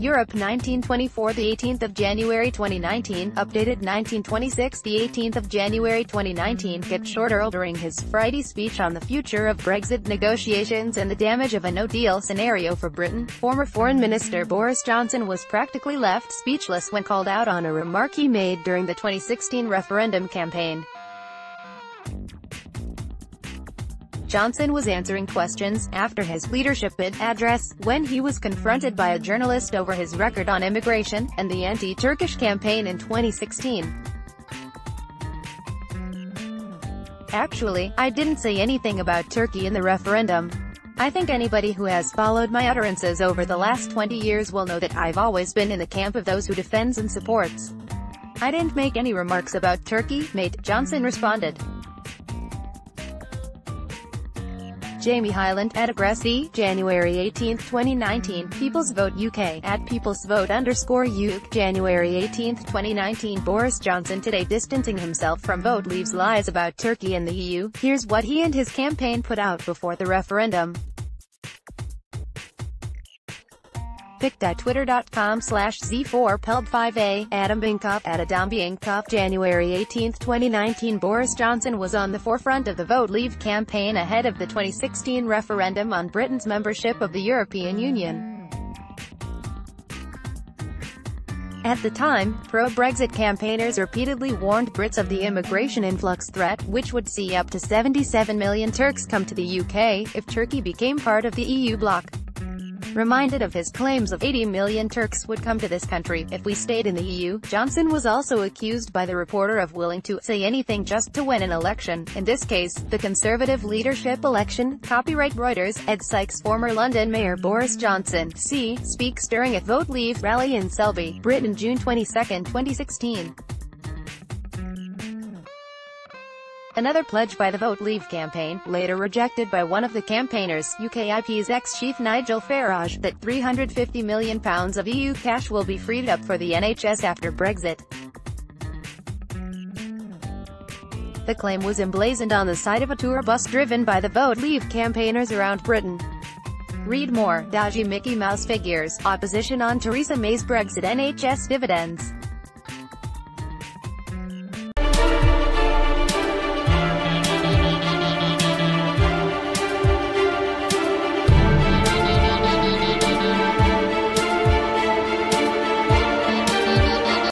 Europe 1924 the 18th of January 2019, updated 1926 the 18th of January 2019, get shorter during his Friday speech on the future of Brexit negotiations and the damage of a no-deal scenario for Britain. Former Foreign Minister Boris Johnson was practically left speechless when called out on a remark he made during the 2016 referendum campaign. Johnson was answering questions, after his leadership bid address, when he was confronted by a journalist over his record on immigration, and the anti-Turkish campaign in 2016. Actually, I didn't say anything about Turkey in the referendum. I think anybody who has followed my utterances over the last 20 years will know that I've always been in the camp of those who defends and supports. I didn't make any remarks about Turkey, mate, Johnson responded. Jamie Hyland, @Aggressy, January 18, 2019, People's Vote UK, @PeoplesVote_UK, January 18, 2019, Boris Johnson today distancing himself from Vote Leave's lies about Turkey and the EU. Here's what he and his campaign put out before the referendum. pic.twitter.com/z4peld5a, Adam Binkop, @AdamBinkop, January 18, 2019, Boris Johnson was on the forefront of the Vote Leave campaign ahead of the 2016 referendum on Britain's membership of the European Union. At the time, pro-Brexit campaigners repeatedly warned Brits of the immigration influx threat, which would see up to 77 million Turks come to the UK, if Turkey became part of the EU bloc. Reminded of his claims of 80 million Turks would come to this country if we stayed in the EU, Johnson was also accused by the reporter of willing to say anything just to win an election, in this case, the Conservative leadership election. Copyright Reuters. Ed Sykes. Former London Mayor Boris Johnson, speaks during a Vote Leave rally in Selby, Britain, June 22, 2016. Another pledge by the Vote Leave campaign, later rejected by one of the campaigners, UKIP's ex-chief Nigel Farage, that £350 million of EU cash will be freed up for the NHS after Brexit. The claim was emblazoned on the side of a tour bus driven by the Vote Leave campaigners around Britain. Read more. Dodgy Mickey Mouse figures, opposition on Theresa May's Brexit NHS dividends.